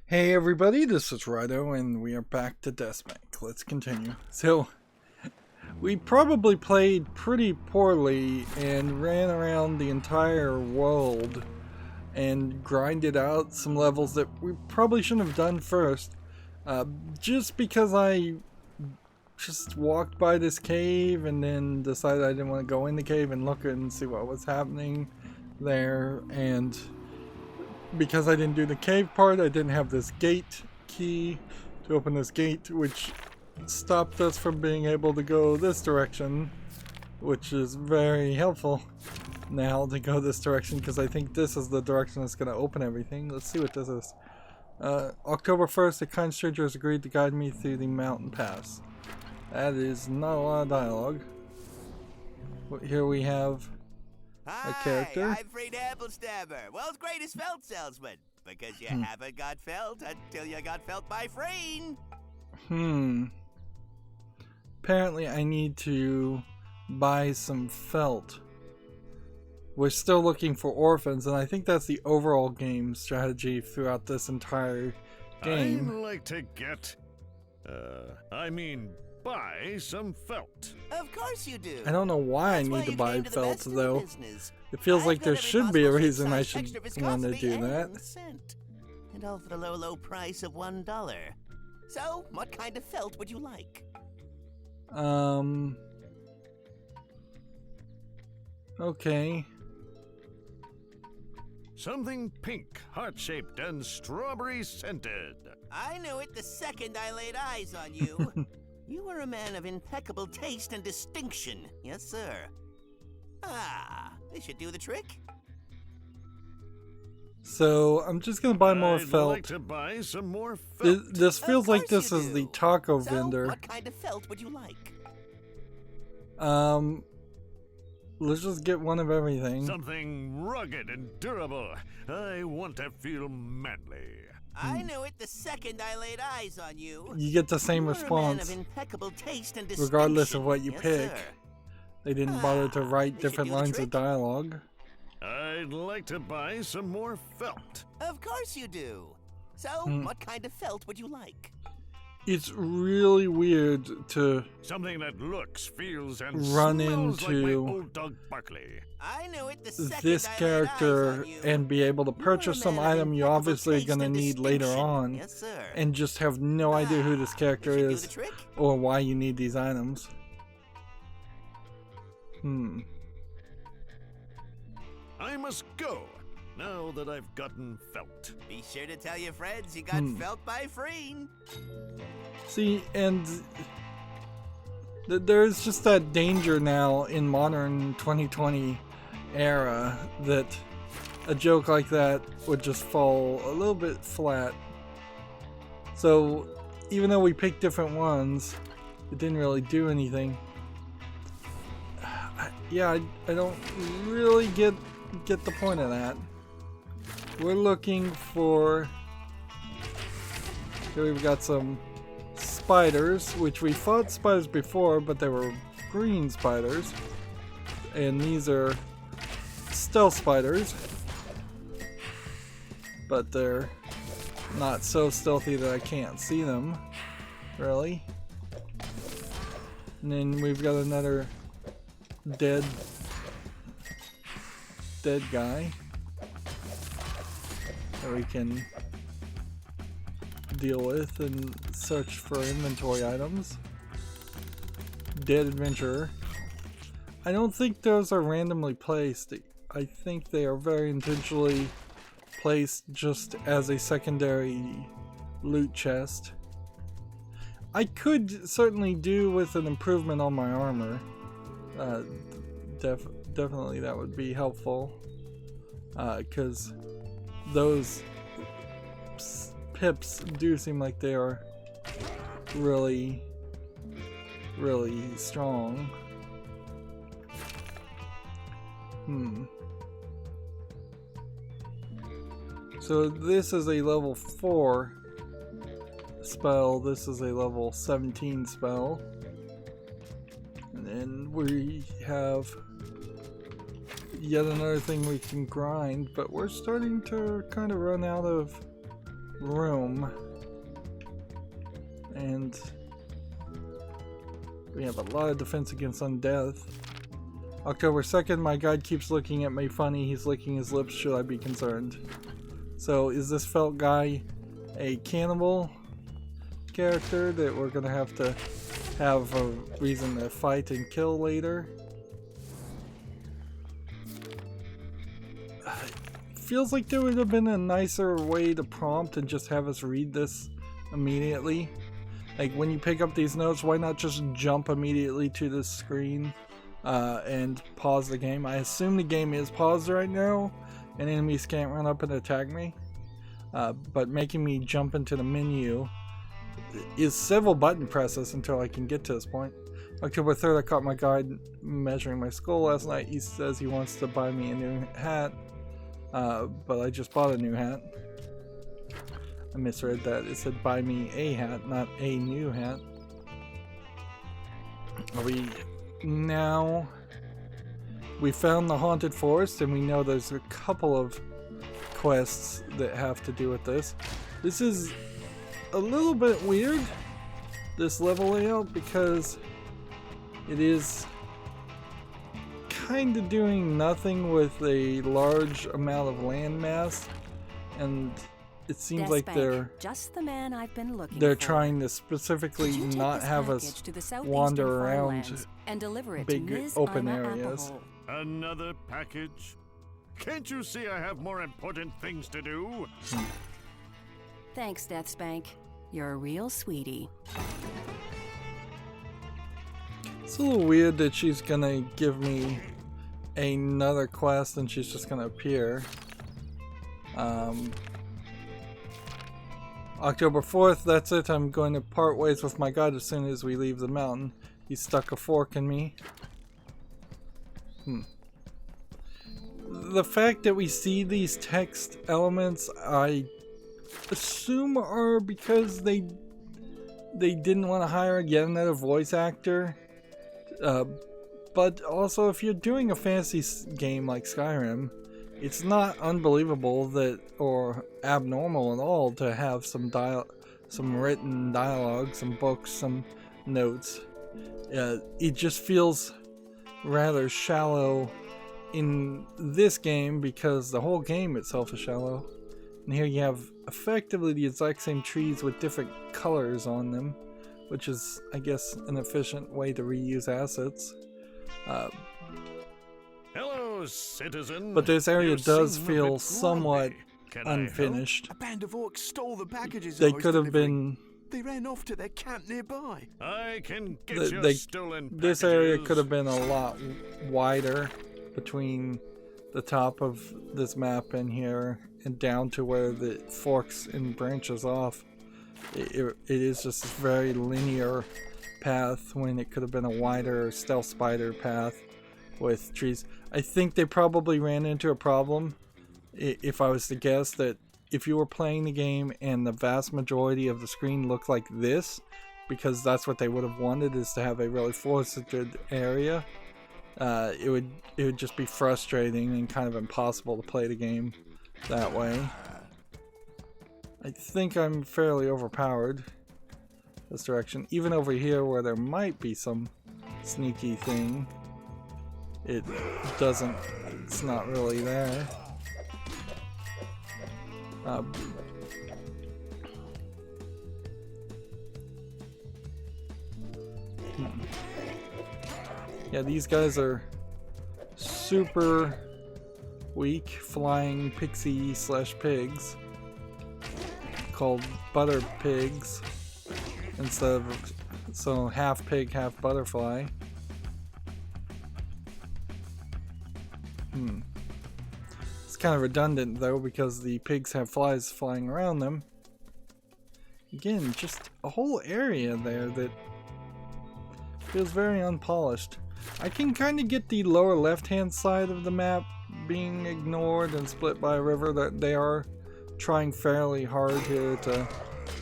Hey everybody, this is Rydo and we are back to DeathSpank. Let's continue. So, we probably played pretty poorly and ran around the entire world and grinded out some levels that we probably shouldn't have done first. Just because I just walked by this cave and then decided I didn't want to go in the cave and look and see what was happening there, and because I didn't do the cave part, I didn't have this gate key to open this gate, which stopped us from being able to go this direction, which is very helpful now to go this direction, because I think this is the direction that's going to open everything. Let's see what this is. October 1st, a kind stranger has agreed to guide me through the mountain pass. That is not a lot of dialogue. Here we have a character. Hi, I'm Fred Applestabber, world's greatest felt salesman. Because you haven't got felt until you got felt by Freen. Apparently I need to buy some felt. We're still looking for orphans, and I think that's the overall game strategy throughout this entire game. I'd like to get, buy some felt. Of course you do. I don't know why That's I why need to you buy came to the felt best in though. business. It feels I've like got there every should be a possible reason I size, should extra want to viscosity, do that. and scent. And all for the low, low price of $1. So, what kind of felt would you like? Okay. Something pink, heart-shaped, and strawberry-scented. I knew it the second I laid eyes on you. You were a man of impeccable taste and distinction. Yes, sir. This should do the trick. So I'm just gonna buy more I'd felt. like to buy some more felt. This feels like course this you is the do. taco So, vendor. what kind of felt would you like? Let's just get one of everything. Something rugged and durable. I want to feel manly. I knew it the second I laid eyes on you. You get the same You were a man response of impeccable taste and regardless of what you distinction. pick. Yes, sir. They didn't bother to write They should different do the lines of trick. dialogue. I'd like to buy some more felt. Of course you do. So, what kind of felt would you like? It's really weird to Something that looks, feels, and run smells like my into old dog Barkley. I knew it the second this I laid character eyes on you. and be able to You were a purchase some man of item you impeccable obviously are taste going to and need later distinction. on, Yes, sir. and just have no idea who this character They should do is the trick. or why you need these items. I must go, now that I've gotten felt. Be sure to tell your friends you got felt by Freen. See, and there's just that danger now in modern 2020 era that a joke like that would just fall a little bit flat. So even though we picked different ones, it didn't really do anything. I don't really get the point of that. We're looking for... Here we've got some spiders, which we fought spiders before, but they were green spiders. And these are stealth spiders. But they're not so stealthy that I can't see them, really. And then we've got another dead guy that we can deal with and search for inventory items. Dead adventurer. I don't think those are randomly placed. I think they are very intentionally placed just as a secondary loot chest. I could certainly do with an improvement on my armor. Definitely that would be helpful, because those pips do seem like they are really strong. So this is a level 4 spell, this is a level 17 spell. And then we have yet another thing we can grind, but we're starting to kind of run out of room. And we have a lot of defense against undeath. October 2nd, my guide keeps looking at me funny. He's licking his lips. Should I be concerned? So is this felt guy a cannibal character that we're gonna have a reason to fight and kill later? Feels like there would have been a nicer way to prompt and just have us read this immediately. Like when you pick up these notes, why not just jump immediately to the screen and pause the game? I assume the game is paused right now and enemies can't run up and attack me. But making me jump into the menu is several button presses until I can get to this point. October 3rd, I caught my guide measuring my skull last night. He says he wants to buy me a new hat. But I just bought a new hat. I misread that. It said buy me a hat, not a new hat. We found the haunted forest, and we know there's a couple of quests that have to do with this. This is a little bit weird, this level layout, because it is kind of doing nothing with a large amount of landmass, and it seems like they're just the man I've been looking they're for. Trying to specifically not have us wander around and deliver it big to Ms. open Ima areas. Applehole. Another package? Can't you see I have more important things to do? Thanks, DeathSpank. You're a real sweetie. It's a little weird that she's gonna give me another quest and she's just gonna appear. October 4th, that's it. I'm going to part ways with my guide as soon as we leave the mountain. He stuck a fork in me. The fact that we see these text elements, I assume are because they didn't want to hire yet another voice actor. But also, if you're doing a fantasy game like Skyrim, it's not unbelievable that, or abnormal at all, to have some written dialogue, some books, some notes. It just feels rather shallow in this game because the whole game itself is shallow. And here you have effectively the exact same trees with different colors on them, which is, I guess, an efficient way to reuse assets. Hello, citizen. But this area You does seem a feel bit somewhat grumpy. Can I help? unfinished. A band of orcs stole the packages. They I was could have delivering. been. They ran off to their camp nearby. I can get your They, stolen this area packages. could have been a lot wider between the top of this map and here and down to where the forks and branches off. It is just a very linear path when it could have been a wider stealth spider path with trees. I think they probably ran into a problem, if I was to guess, that if you were playing the game and the vast majority of the screen looked like this, because that's what they would have wanted, is to have a really forested area, it would just be frustrating and kind of impossible to play the game that way. I think I'm fairly overpowered this direction. Even over here where there might be some sneaky thing, it's not really there. Yeah, these guys are super weak flying pixie/pigs called butter pigs instead of, so half pig, half butterfly. It's kind of redundant though because the pigs have flies flying around them. Again, just a whole area there that feels very unpolished. I can kind of get the lower left hand side of the map being ignored and split by a river, that they are trying fairly hard here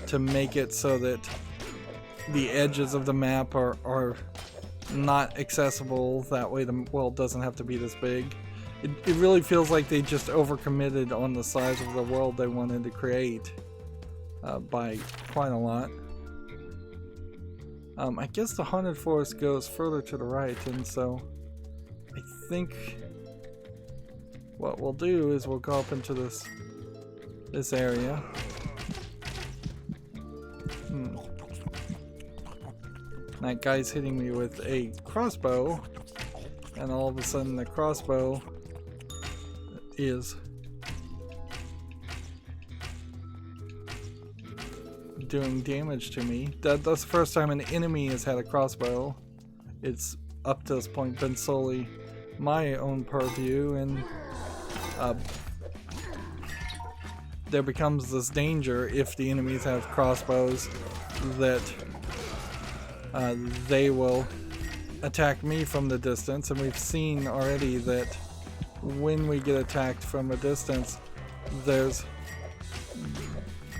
to make it so that the edges of the map are not accessible. That way the world doesn't have to be this big. It really feels like they just overcommitted on the size of the world they wanted to create. by quite a lot. I guess the haunted forest goes further to the right, and so I think what we'll do is we'll go up into this area. That guy's hitting me with a crossbow, and all of a sudden the crossbow is doing damage to me. That's the first time an enemy has had a crossbow. It's up to this point been solely my own purview, and there becomes this danger if the enemies have crossbows that they will attack me from the distance, and we've seen already that when we get attacked from a distance, there's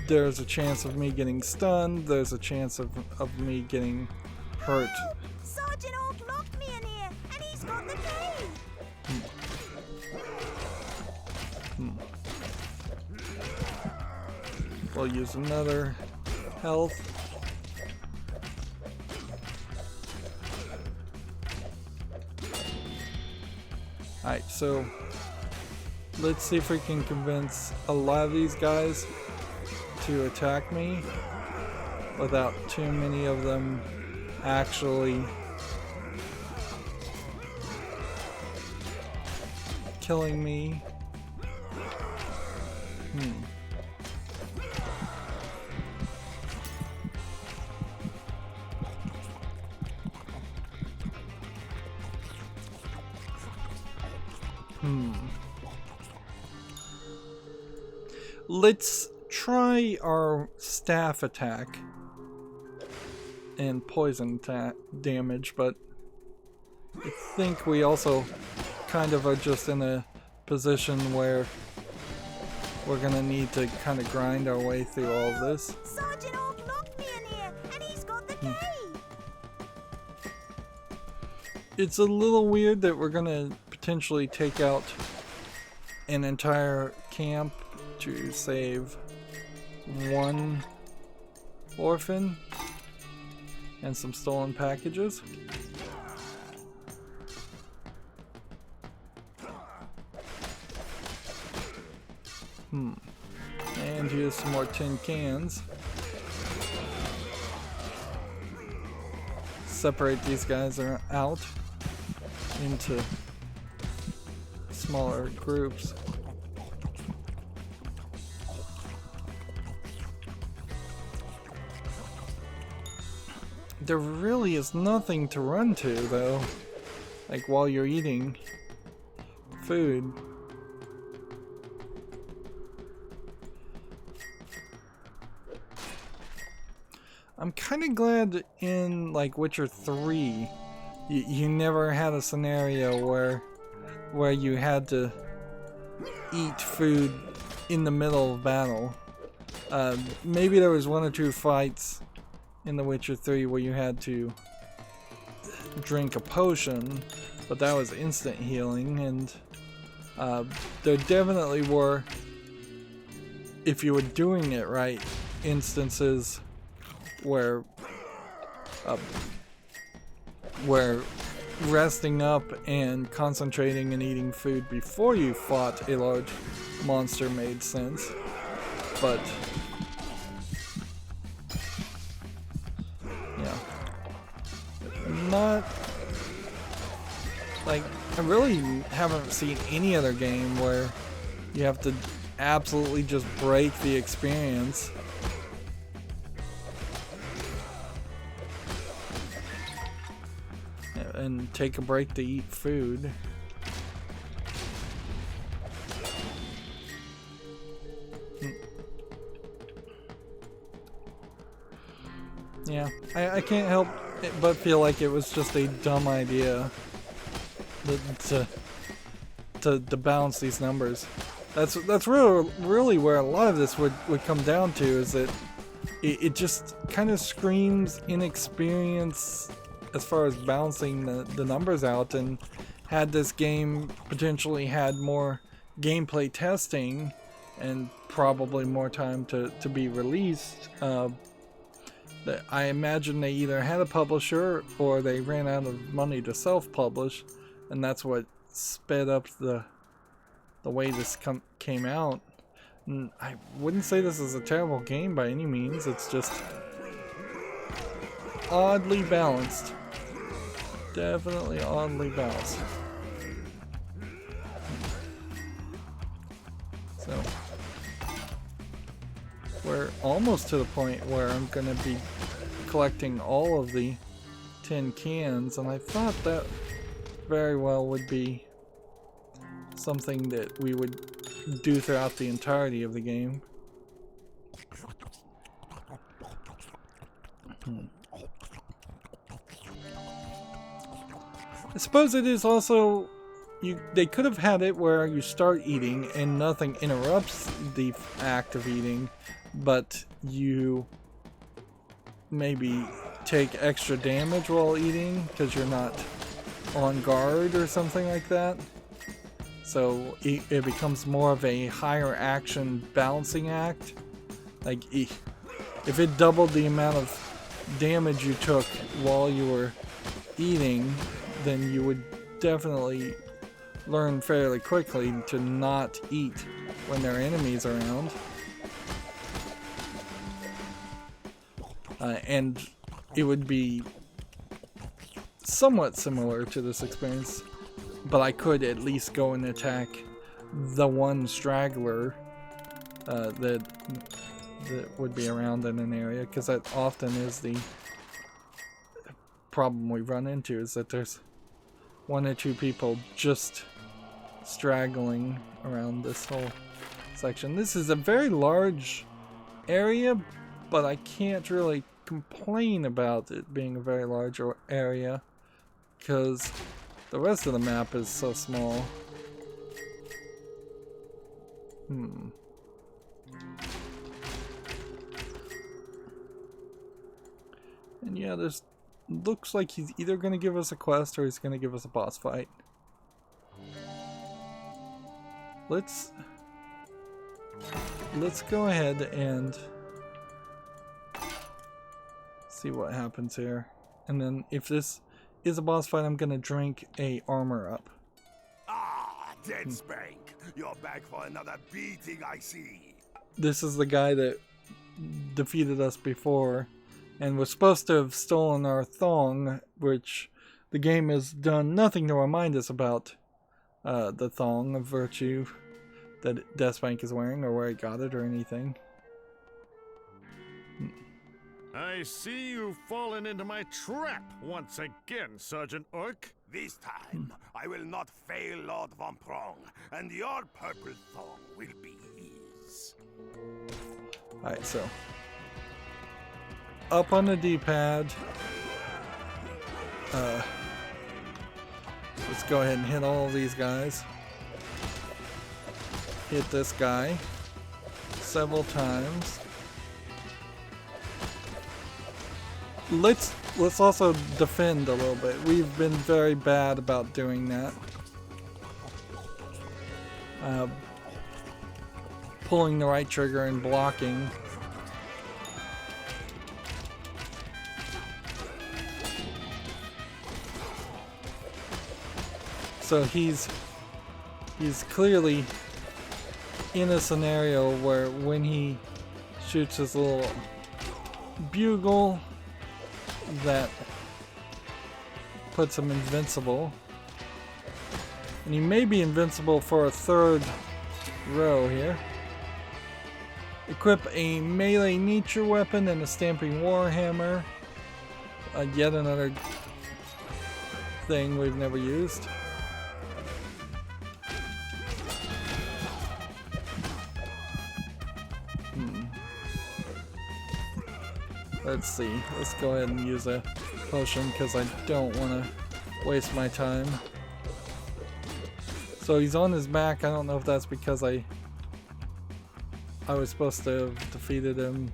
a chance of me getting stunned, there's a chance of me getting hurt. Sergeant Oak locked me in here, and he's got the key! We'll use another health. Alright, so let's see if we can convince a lot of these guys to attack me without too many of them actually killing me. Let's try our staff attack and poison damage, but I think we also kind of are just in a position where we're gonna need to kind of grind our way through all of this. Sergeant Oak locked me in here, and he's got the key! It's a little weird that we're gonna potentially take out an entire camp to save one orphan and some stolen packages. And here's some more tin cans. Separate these guys out into smaller groups. There really is nothing to run to, though, like while you're eating food. I'm kind of glad in like Witcher 3 you never had a scenario where you had to eat food in the middle of battle. Maybe there was one or two fights in The Witcher 3 where you had to drink a potion, but that was instant healing, and there definitely were, if you were doing it right, instances where resting up and concentrating and eating food before you fought a large monster made sense, but yeah, not like, I really haven't seen any other game where you have to absolutely just break the experience and take a break to eat food. Yeah, I can't help but feel like it was just a dumb idea to balance these numbers. That's really where a lot of this would come down to, is that it just kind of screams inexperience as far as balancing the numbers out, and had this game potentially had more gameplay testing, and probably more time to be released. I imagine they either had a publisher or they ran out of money to self-publish, and that's what sped up the way this came out. And I wouldn't say this is a terrible game by any means. It's just oddly balanced. Definitely oddly balanced. So we're almost to the point where I'm going to be collecting all of the tin cans, and I thought that very well would be something that we would do throughout the entirety of the game. I suppose it is also, they could have had it where you start eating and nothing interrupts the act of eating, but you maybe take extra damage while eating because you're not on guard or something like that. So it becomes more of a higher action balancing act. Like if it doubled the amount of damage you took while you were eating, then you would definitely learn fairly quickly to not eat when there are enemies around. And it would be somewhat similar to this experience, but I could at least go and attack the one straggler that would be around in an area, because that often is the problem we run into, is that there's one or two people just straggling around this whole section. This is a very large area, but I can't really complain about it being a very large area because the rest of the map is so small. And yeah, there's looks like he's either going to give us a quest or he's going to give us a boss fight. Let's go ahead and see what happens here. And then if this is a boss fight, I'm going to drink a armor up. Ah, DeathSpank, you're back for another beating, I see. This is the guy that defeated us before and was supposed to have stolen our thong, which the game has done nothing to remind us about the thong of virtue that DeathSpank is wearing, or where he got it, or anything. I see you've fallen into my trap once again, Sergeant Orc. This time, I will not fail Lord Von Prong, and your purple thong will be his. Alright, so up on the D-pad. Let's go ahead and hit all of these guys. Hit this guy several times. Let's also defend a little bit. We've been very bad about doing that. Pulling the right trigger and blocking. So he's clearly in a scenario where when he shoots his little bugle, that puts him invincible. And he may be invincible for a third row here. Equip a melee nature weapon and a stamping warhammer. Yet another thing we've never used. Let's see. Let's go ahead and use a potion because I don't want to waste my time. So he's on his back. I don't know if that's because I was supposed to have defeated him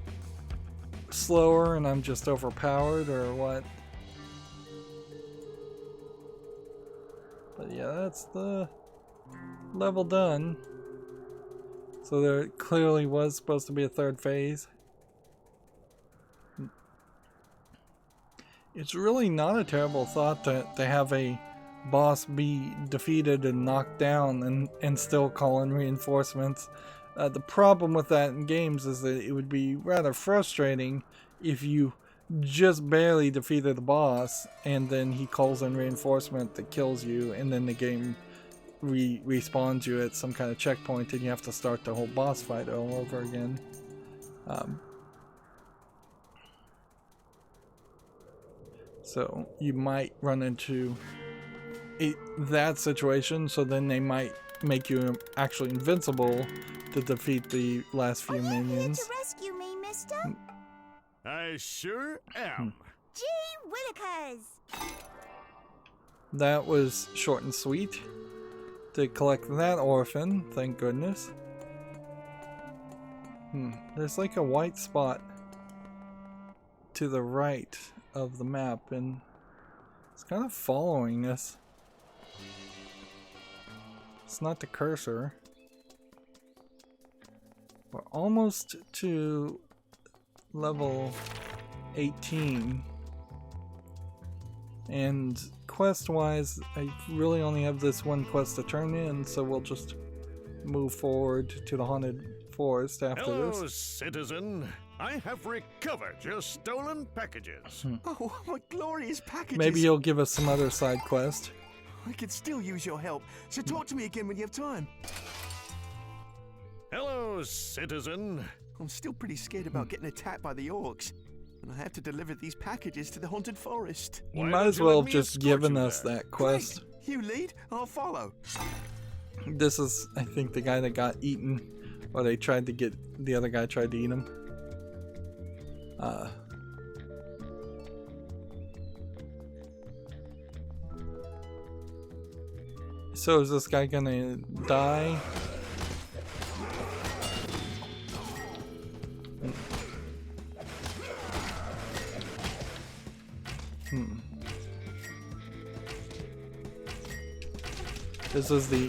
slower and I'm just overpowered, or what. But yeah, that's the level done. So there clearly was supposed to be a third phase. It's really not a terrible thought to have a boss be defeated and knocked down and still call in reinforcements. The problem with that in games is that it would be rather frustrating if you just barely defeated the boss and then he calls in reinforcement that kills you, and then the game respawns you at some kind of checkpoint and you have to start the whole boss fight all over again. So you might run into that situation, so then they might make you actually invincible to defeat the last few minions. Are you here to rescue me, mister? I sure am. Gee willikers! That was short and sweet. To collect that orphan, thank goodness. There's like a white spot to the right of the map, and it's kind of following us. It's not the cursor. We're almost to level 18. And quest-wise, I really only have this one quest to turn in, so we'll just move forward to the haunted forest after Hello, this. citizen. I have recovered your stolen packages. Oh, what glorious packages! Maybe you'll give us some other side quest. I could still use your help, so talk to me again when you have time. Hello, citizen. I'm still pretty scared about getting attacked by the orcs, and I have to deliver these packages to the haunted forest. You Why might don't as you well let have me just escort given you us there? that quest. Great. You lead, I'll follow. This is, I think, the guy that got eaten, or they tried to get, the other guy tried to eat him. So is this guy gonna die? This is the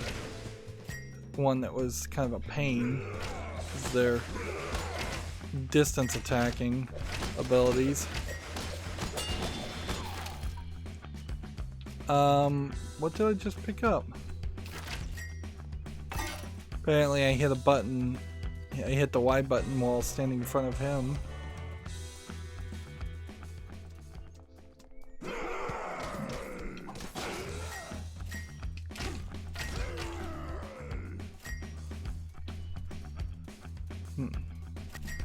one that was kind of a pain. This is their distance attacking abilities. What did I just pick up? Apparently I hit a button. I hit the Y button while standing in front of him.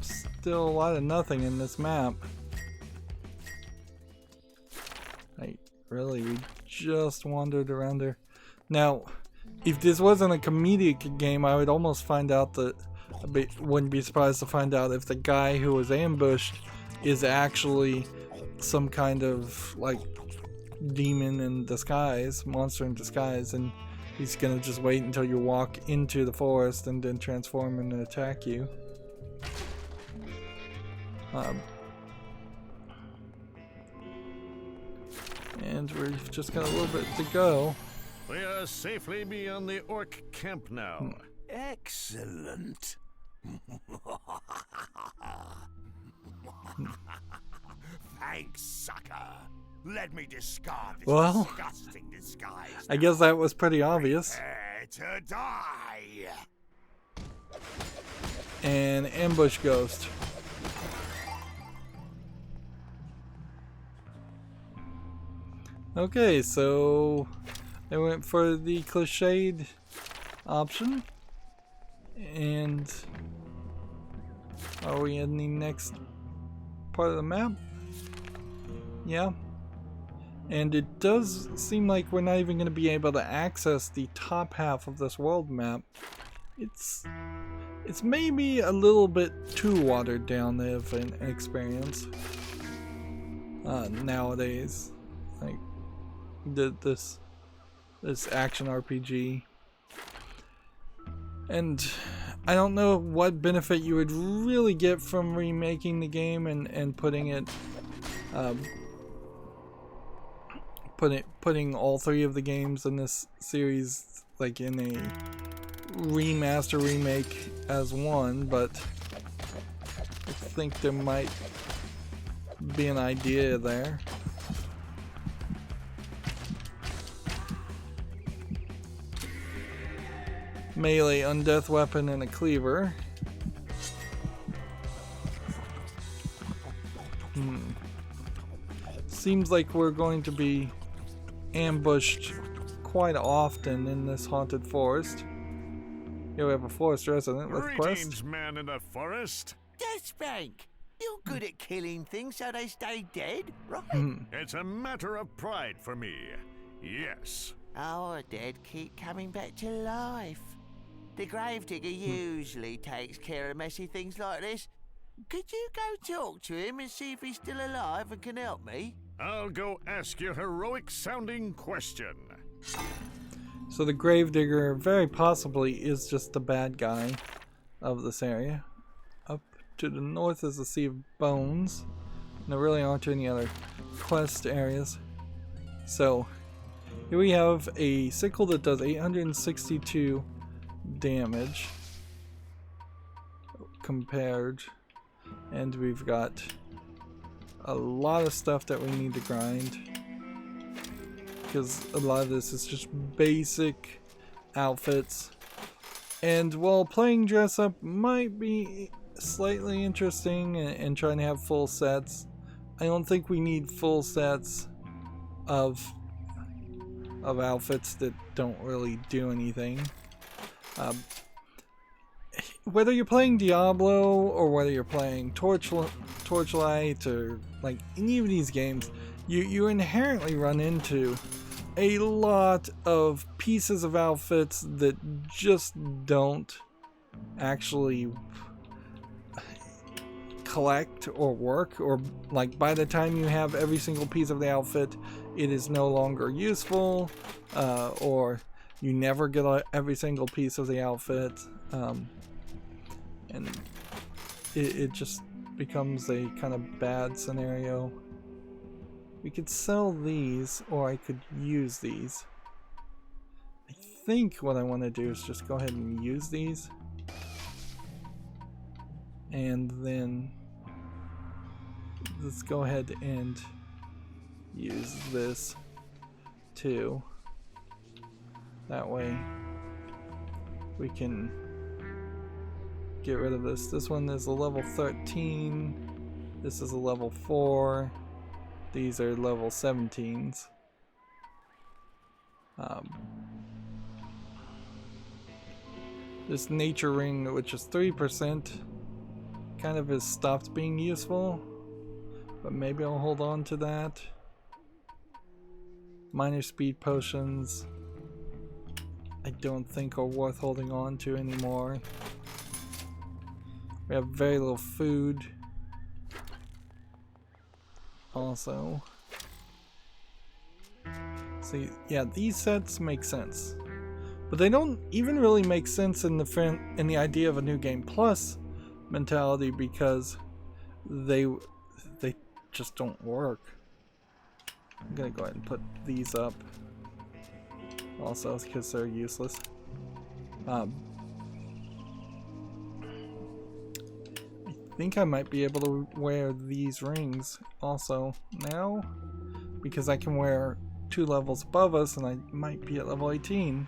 Still a lot of nothing in this map. We just wandered around there. Now, if this wasn't a comedic game, I would almost find out that wouldn't be surprised to find out if the guy who was ambushed is actually some kind of like demon in disguise, monster in disguise, and he's gonna just wait until you walk into the forest and then transform and attack you. And we've just got a little bit to go. We are safely beyond the orc camp now. Excellent. Thanks, sucker. Let me discard this disgusting disguise. I guess that was pretty obvious. Prepare to die. An ambush ghost. Okay, so I went for the cliched option. And are we in the next part of the map? Yeah. And it does seem like we're not even going to be able to access the top half of this world map. It's maybe a little bit too watered down of an experience nowadays. Like this action RPG. And I don't know what benefit you would really get from remaking the game and putting it putting all three of the games in this series like in a remaster remake as one, but I think there might be an idea there. Melee, undeath weapon, and a cleaver. Seems like we're going to be ambushed quite often in this haunted forest. Here we have a forest resident with quest. Greetings, man in the forest. DeathSpank! You're good at killing things so they stay dead, right? It's a matter of pride for me. Yes. Our dead keep coming back to life. The gravedigger usually takes care of messy things like this. Could you go talk to him and see if he's still alive and can help me? I'll go ask your heroic-sounding question. So the gravedigger very possibly is just the bad guy of this area. Up to the north is the Sea of Bones. And there really aren't any other quest areas. So here we have a sickle that does 862 damage compared, and we've got a lot of stuff that we need to grind because a lot of this is just basic outfits, and while playing dress up might be slightly interesting and trying to have full sets, I don't think we need full sets of outfits that don't really do anything. Whether you're playing Diablo or whether you're playing Torchlight or like any of these games, you inherently run into a lot of pieces of outfits that just don't actually collect or work, or like by the time you have every single piece of the outfit it is no longer useful, or you never get every single piece of the outfit, and it just becomes a kind of bad scenario. We could sell these, or I could use these. I think what I want to do is just go ahead and use these, and then let's go ahead and use this too. That way we can get rid of this. This one is a level 13. This is a level 4. These are level 17s. This nature ring, which is 3%, kind of has stopped being useful, but maybe I'll hold on to that. Minor speed potions I don't think are worth holding on to anymore. We have very little food also. See, yeah, these sets make sense, but they don't even really make sense in the idea of a new game plus mentality, because they just don't work. I'm gonna go ahead and put these up also because they're useless. I think I might be able to wear these rings also now, because I can wear 2 levels above us and I might be at level 18.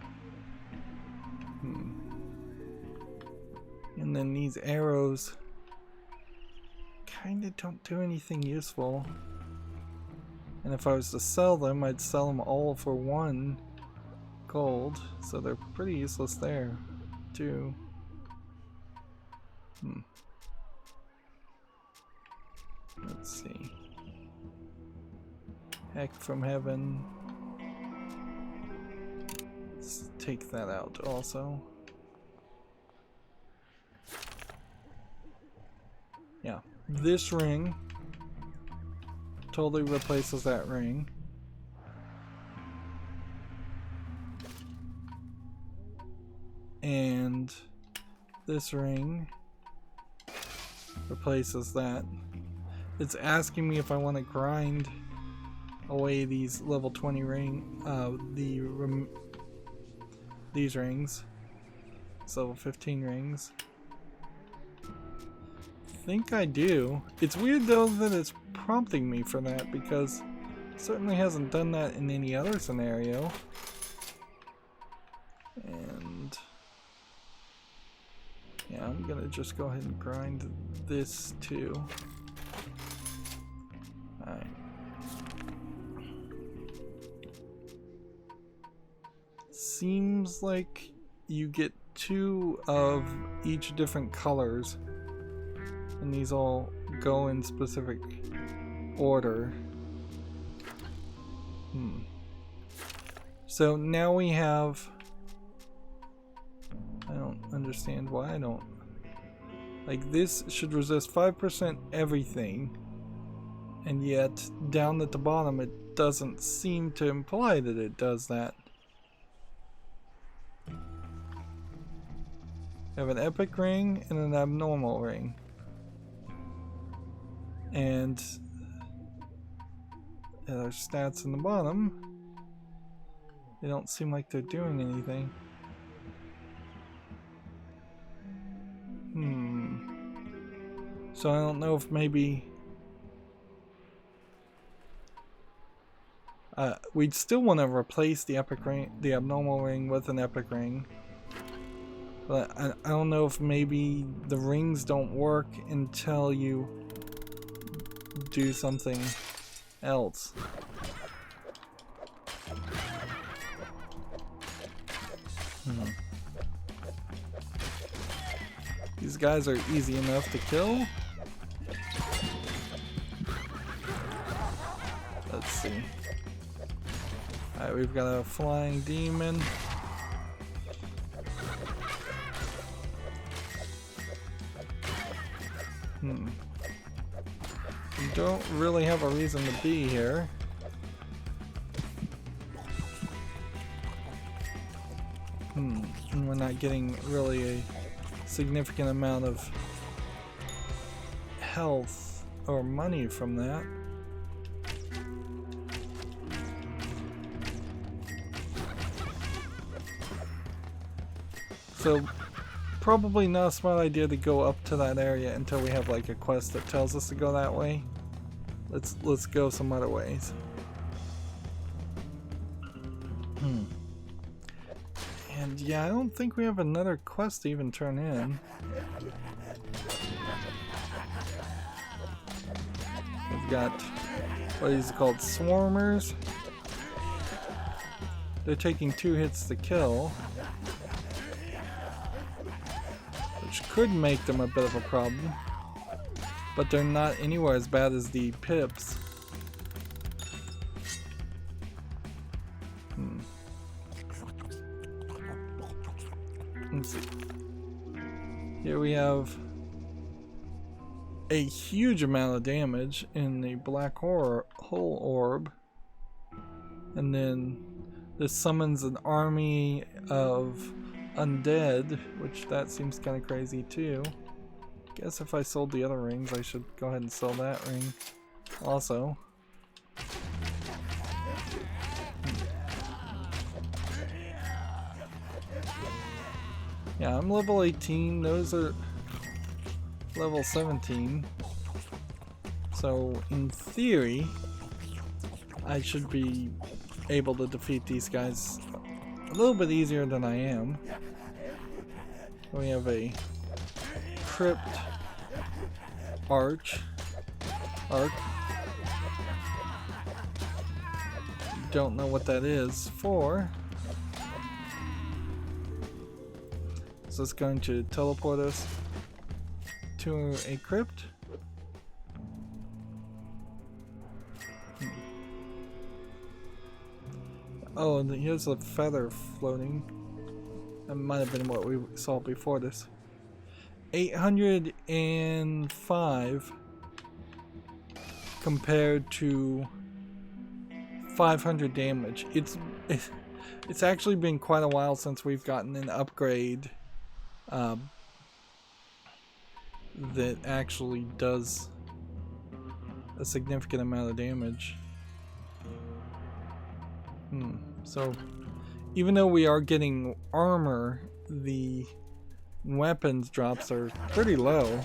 And then these arrows kinda don't do anything useful. And if I was to sell them, I'd sell them all for 1 gold, so they're pretty useless there too. Let's see. Heck from heaven. Let's take that out also. Yeah, this ring totally replaces that ring. And this ring replaces that. It's asking me if I want to grind away these level 20 these rings. It's level 15 rings. think I do. It's weird though that it's prompting me for that because it certainly hasn't done that in any other scenario. And yeah, I'm gonna just go ahead and grind this too. Alright. Seems like you get 2 of each different colors, and these all go in specific order. So now we have, I don't understand why I don't, like this should resist 5% everything, and yet down at the bottom it doesn't seem to imply that it does that. I have an epic ring and an abnormal ring. And our stats in the bottom, they don't seem like they're doing anything. So I don't know if maybe we'd still want to replace the epic ring, the abnormal ring, with an epic ring. But I don't know if maybe the rings don't work until you do something else. These guys are easy enough to kill. Let's see. Alright, we've got a flying demon. We don't really have a reason to be here. And we're not getting really a significant amount of health or money from that. So probably not a smart idea to go up to that area until we have like a quest that tells us to go that way. Let's go some other ways. And yeah, I don't think we have another quest to even turn in. We've got, what is it called, swarmers. They're taking 2 hits to kill, which could make them a bit of a problem, but they're not anywhere as bad as the pips. Let's see. Here we have a huge amount of damage in the black hole orb, and then this summons an army of undead, which that seems kind of crazy too. Guess if I sold the other rings, I should go ahead and sell that ring also. Yeah, I'm level 18, those are level 17. So in theory, I should be able to defeat these guys a little bit easier than I am. We have a crypt arc. Don't know what that is for. So it's going to teleport us to a crypt. Oh, and here's a feather floating. That might have been what we saw before this. 805 compared to 500 damage. It's actually been quite a while since we've gotten an upgrade that actually does a significant amount of damage. So even though we are getting armor, the weapons drops are pretty low.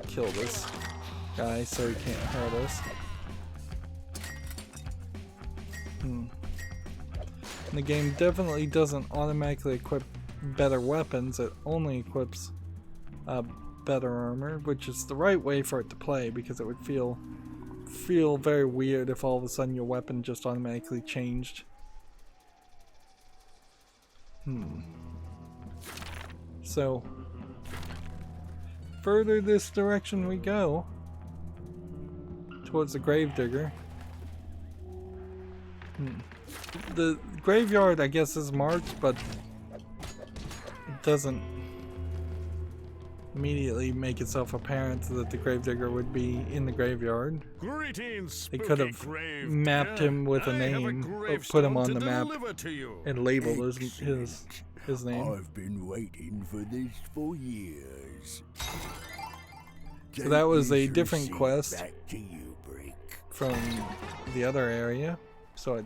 kill this guy so he can't hurt us. And the game definitely doesn't automatically equip better weapons, it only equips better armor, which is the right way for it to play, because it would feel very weird if all of a sudden your weapon just automatically changed. So, further this direction we go, towards the Gravedigger. The graveyard, I guess, is marked, but it doesn't immediately make itself apparent that the Gravedigger would be in the graveyard. Greetings, They could have mapped him with a name, or put him on the map and labeled his name. I've been waiting for this for years. So that was a different quest Back to you, Brick. from the other area, so it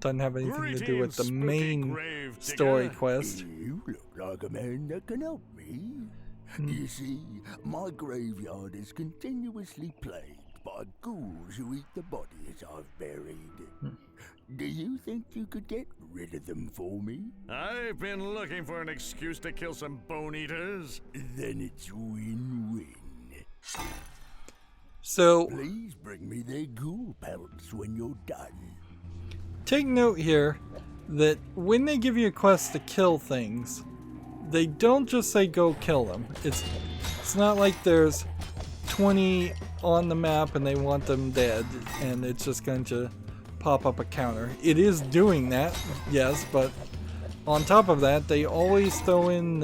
doesn't have anything to do with the main story quest. You look like a man that can help me. You see, my graveyard is continuously plagued by ghouls who eat the bodies I've buried. Do you think you could get rid of them for me? I've been looking for an excuse to kill some bone eaters. Then it's win-win. So, Please bring me their ghoul pelts when you're done. take note here that when they give you a quest to kill things, they don't just say go kill them. It's not like there's 20 on the map and they want them dead and it's just going to pop up a counter. It is doing that, yes, but on top of that, they always throw in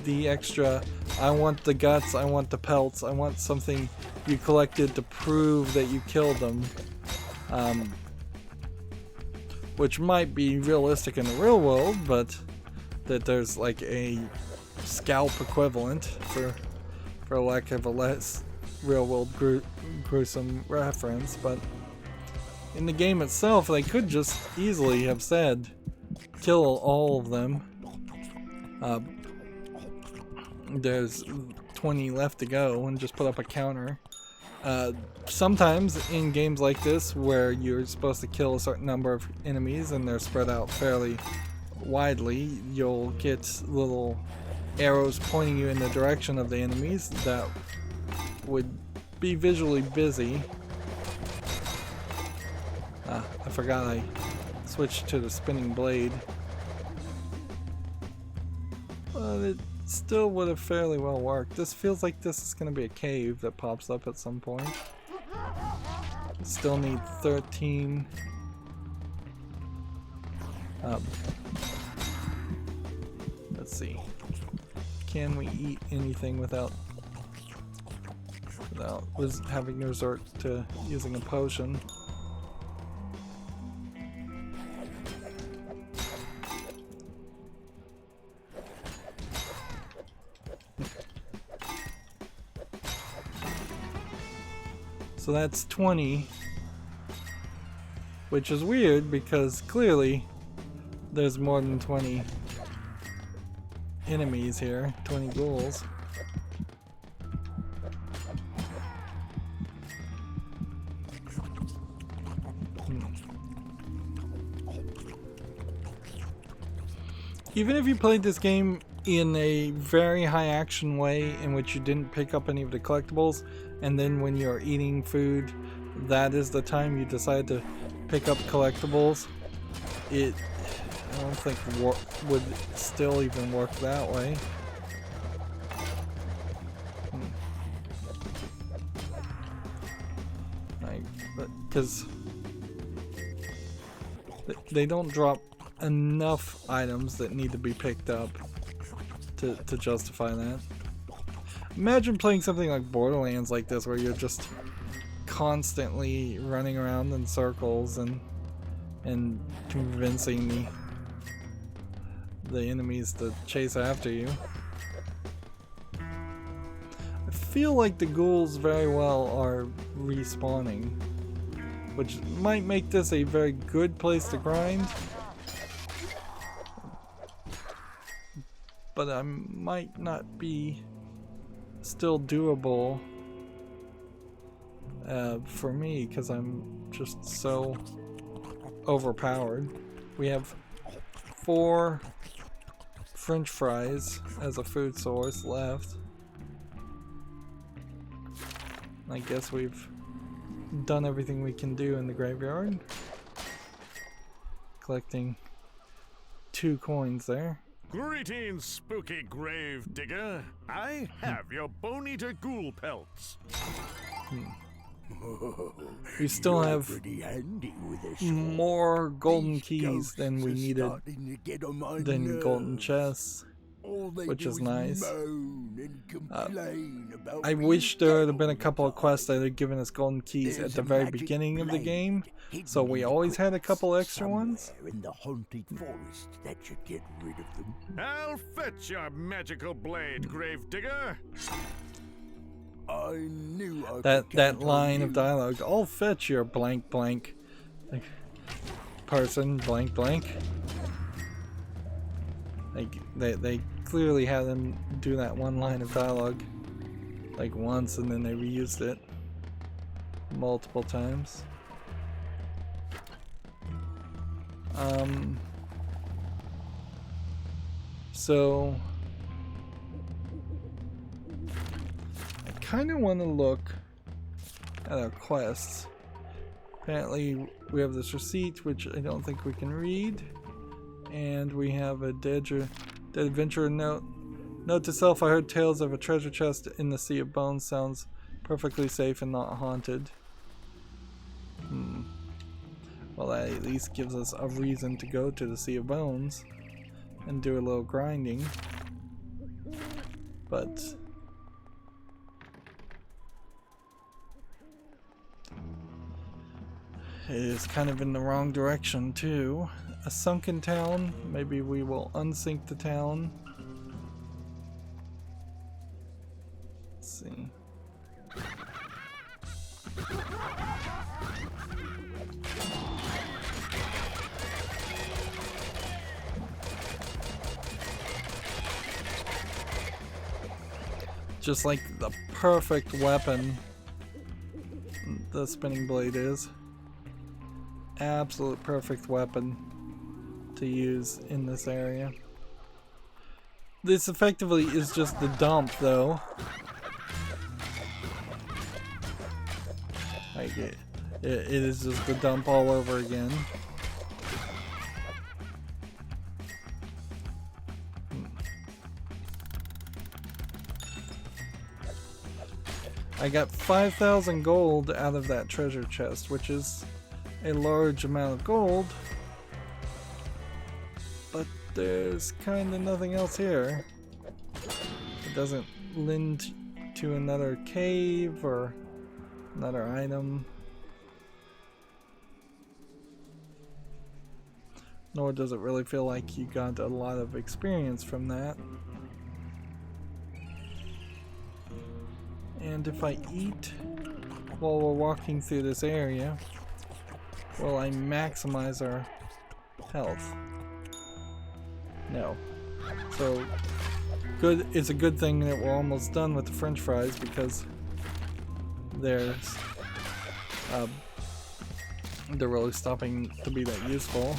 the extra, I want the guts, I want the pelts, I want something you collected to prove that you killed them. Which might be realistic in the real world, but that there's like a scalp equivalent, for lack of a less real world gruesome reference. But in the game itself, they could just easily have said kill all of them. There's 20 left to go, and just put up a counter. Sometimes in games like this where you're supposed to kill a certain number of enemies and they're spread out fairly widely, you'll get little arrows pointing you in the direction of the enemies that would be visually busy. I forgot I switched to the spinning blade, but it still would have fairly well worked. This feels like this is going to be a cave that pops up at some point. Still need 13. Let's see. Can we eat anything without having to resort to using a potion? So that's 20, which is weird because clearly there's more than 20 enemies here, 20 ghouls. Even if you played this game in a very high action way in which you didn't pick up any of the collectibles, and then when you're eating food, that is the time you decide to pick up collectibles, I don't think would still even work that way. Because they don't drop enough items that need to be picked up to justify that. Imagine playing something like Borderlands like this, where you're just constantly running around in circles and convincing the enemies to chase after you. I feel like the ghouls very well are respawning, which might make this a very good place to grind. But I might not be still doable for me because I'm just so overpowered. We have 4 French fries as a food source left. I guess we've done everything we can do in the graveyard. Collecting 2 coins there. Greetings, spooky grave digger. I have your bone-eater ghoul pelts. We still have Pretty handy with a sword. more golden These keys ghosts than we are needed starting to get on my than golden nerves. chests. All they which do is nice. moan and complain about I being wish there had been a dead couple all of the quests that time. had given us golden keys There's at the a very magic beginning of the blade game, hidden so we in the always had a couple crypts extra ones. somewhere in the haunted forest that should get rid of them. I'll fetch your magical blade, grave digger. I knew I could That count on line of you. dialogue, I'll fetch your blank blank like, person blank blank. Like they clearly had them do that one line of dialogue like once and then they reused it multiple times. So I kind of want to look at our quests. Apparently we have this receipt, which I don't think we can read, and we have a dead adventurer note. Note to self: I heard tales of a treasure chest in the Sea of Bones. Sounds perfectly safe and not haunted. Well, that at least gives us a reason to go to the Sea of Bones and do a little grinding. But it is kind of in the wrong direction too. A sunken town. Maybe we will unsink the town. Let's see. Just like the perfect weapon the spinning blade is. Absolute perfect weapon to use in this area. This effectively is just the dump though. Like it is just the dump all over again. I got 5,000 gold out of that treasure chest, which is a large amount of gold, but there's kind of nothing else here. It doesn't lend to another cave or another item, nor does it really feel like you got a lot of experience from that. And if I eat while we're walking through this area, will I maximize our health? No. So good. It's a good thing that we're almost done with the French fries because they're really stopping to be that useful.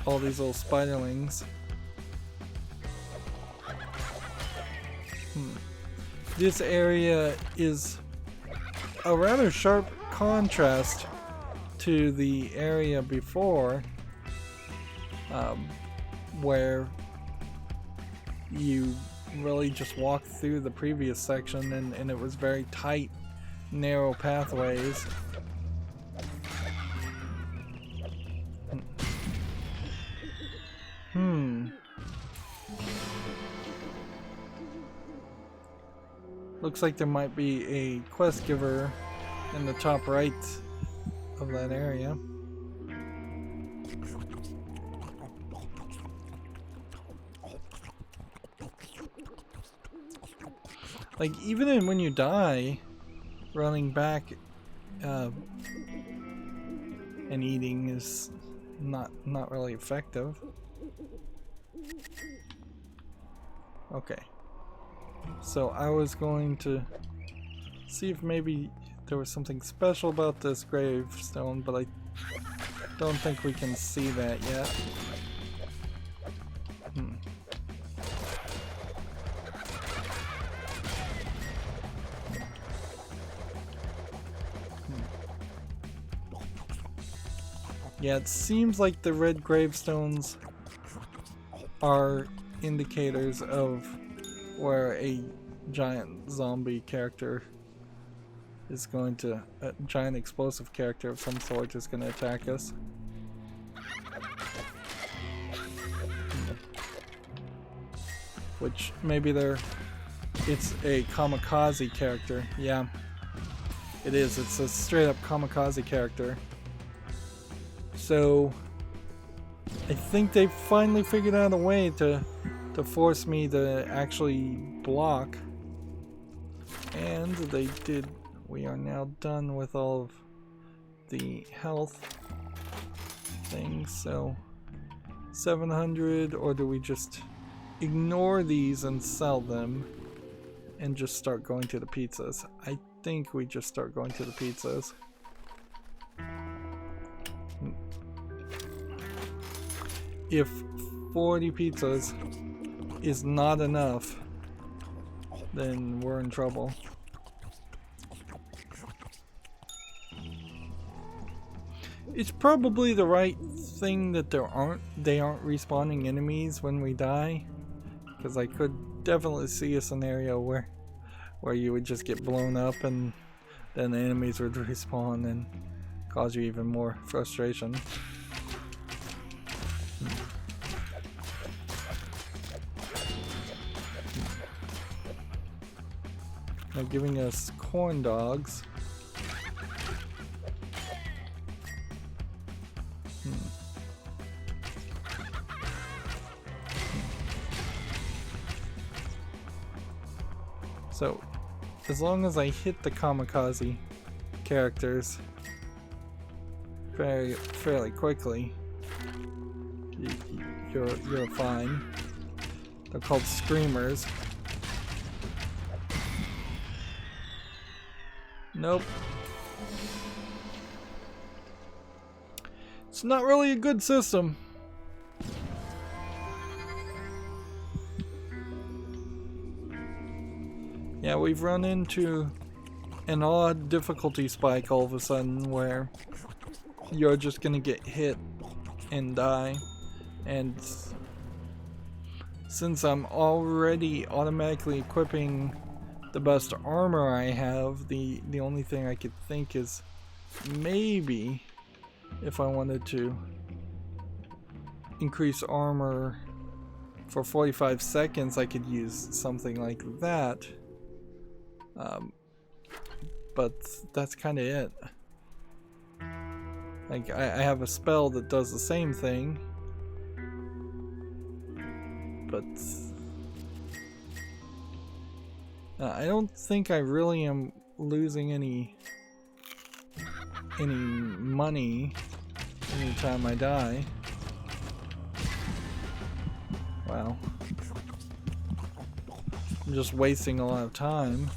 All these little spiderlings. This area is a rather sharp contrast to the area before, where you really just walked through the previous section and it was very tight, narrow pathways. Looks like there might be a quest giver in the top right of that area. Like even when you die, running back and eating is not really effective. Okay. So I was going to see if maybe there was something special about this gravestone, but I don't think we can see that yet. Yeah, it seems like the red gravestones are indicators of where a giant zombie character is going to, a giant explosive character of some sort is going to attack us. Which maybe it's a kamikaze character. Yeah, it is. It's a straight up kamikaze character. So I think they finally figured out a way to force me to actually block. And they did. We are now done with all of the health things. So 700, or do we just ignore these and sell them and just start going to the pizzas? I think we just start going to the pizzas. If 40 pizzas is not enough, then we're in trouble. It's probably the right thing that they aren't respawning enemies when we die, because I could definitely see a scenario where you would just get blown up and then the enemies would respawn and cause you even more frustration. They're giving us corn dogs. So, as long as I hit the kamikaze characters fairly quickly, you're fine. They're called screamers. Nope. It's not really a good system. Yeah, we've run into an odd difficulty spike all of a sudden where you're just gonna get hit and die. And since I'm already automatically equipping the best armor I have, the only thing I could think is maybe if I wanted to increase armor for 45 seconds, I could use something like that. But that's kind of it. Like, I have a spell that does the same thing, but I don't think I really am losing any money anytime I die. Wow. I'm just wasting a lot of time.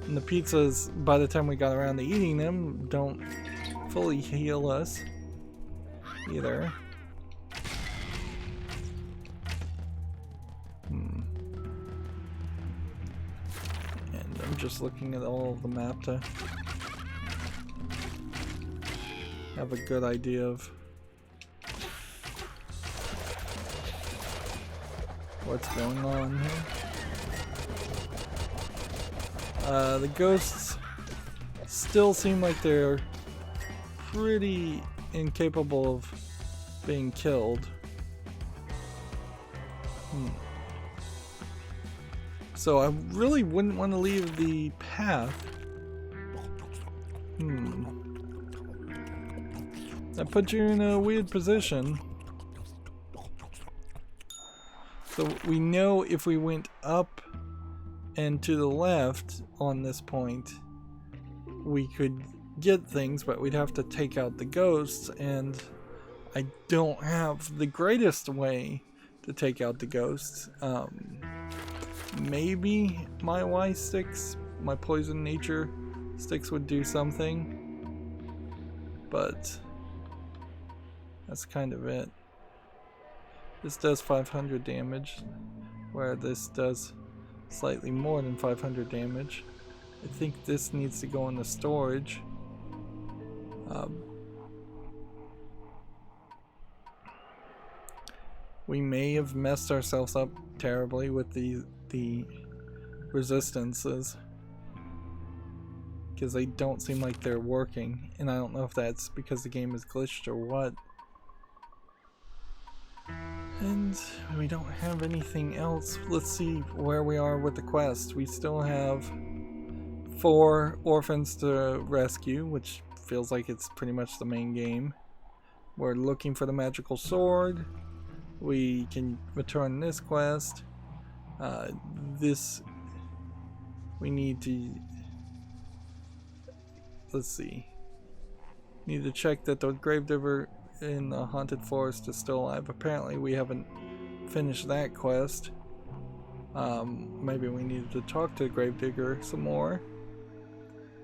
And the pizzas, by the time we got around to eating them, don't fully heal us either. And I'm just looking at all of the map to have a good idea of what's going on here. The ghosts still seem like they're pretty incapable of being killed. So I really wouldn't want to leave the path. That puts you in a weird position. So we know if we went up and to the left on this point, we could get things, but we'd have to take out the ghosts, and I don't have the greatest way to take out the ghosts. Maybe my Y sticks, my poison nature sticks would do something, but that's kind of it. This does 500 damage, where this does slightly more than 500 damage. I think this needs to go into storage. We may have messed ourselves up terribly with the resistances, because they don't seem like they're working, and I don't know if that's because the game is glitched or what. And we don't have anything else. Let's see where we are with the quest. We still have 4 orphans to rescue, which feels like it's pretty much the main game. We're looking for the magical sword. We can return this quest. We need to, let's see, need to check that the gravedigger in the haunted forest is still alive. Apparently we haven't finished that quest. Maybe we needed to talk to the gravedigger some more.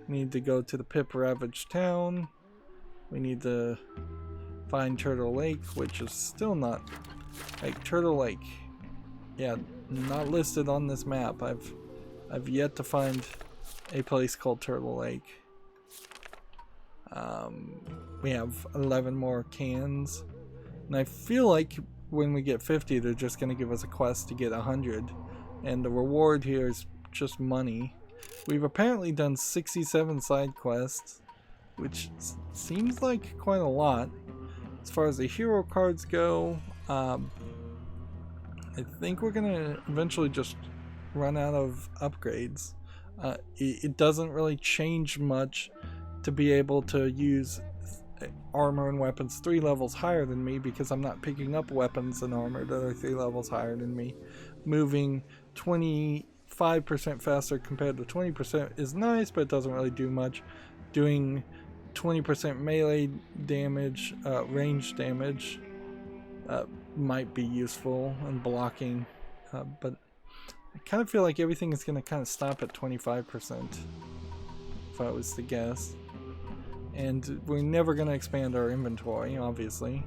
We need to go to the pip ravaged town. We need to find Turtle Lake, which is still not, like, Turtle Lake, yeah, not listed on this map. I've yet to find a place called Turtle Lake. We have 11 more cans, and I feel like when we get 50 they're just going to give us a quest to get 100, and the reward here is just money. We've apparently done 67 side quests, which seems like quite a lot. As far as the hero cards go, I think we're going to eventually just run out of upgrades. It doesn't really change much to be able to use armor and weapons 3 levels higher than me, because I'm not picking up weapons and armor that are 3 levels higher than me. Moving 25% faster compared to 20% is nice, but it doesn't really do much. Doing 20% melee damage, range damage, might be useful, and blocking, but I kind of feel like everything is going to kind of stop at 25%, if I was to guess. And we're never going to expand our inventory, obviously.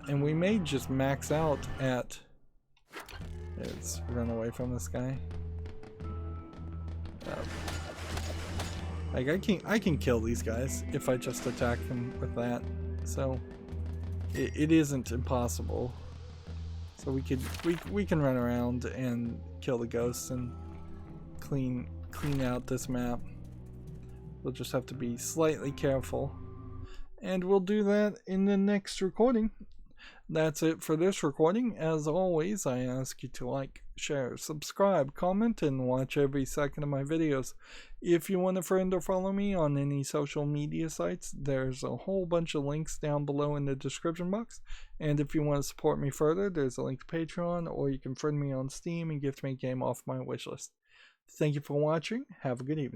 And we may just max out at... Let's run away from this guy. Like, I can kill these guys if I just attack them with that. So it isn't impossible. So we can run around and kill the ghosts and clean out this map. We'll just have to be slightly careful, and we'll do that in the next recording. That's it for this recording. As always, I ask you to like, share, subscribe, comment, and watch every second of my videos. If you want to friend or follow me on any social media sites, there's a whole bunch of links down below in the description box. And if you want to support me further, there's a link to Patreon, or you can friend me on Steam and gift me a game off my wishlist. Thank you for watching. Have a good evening.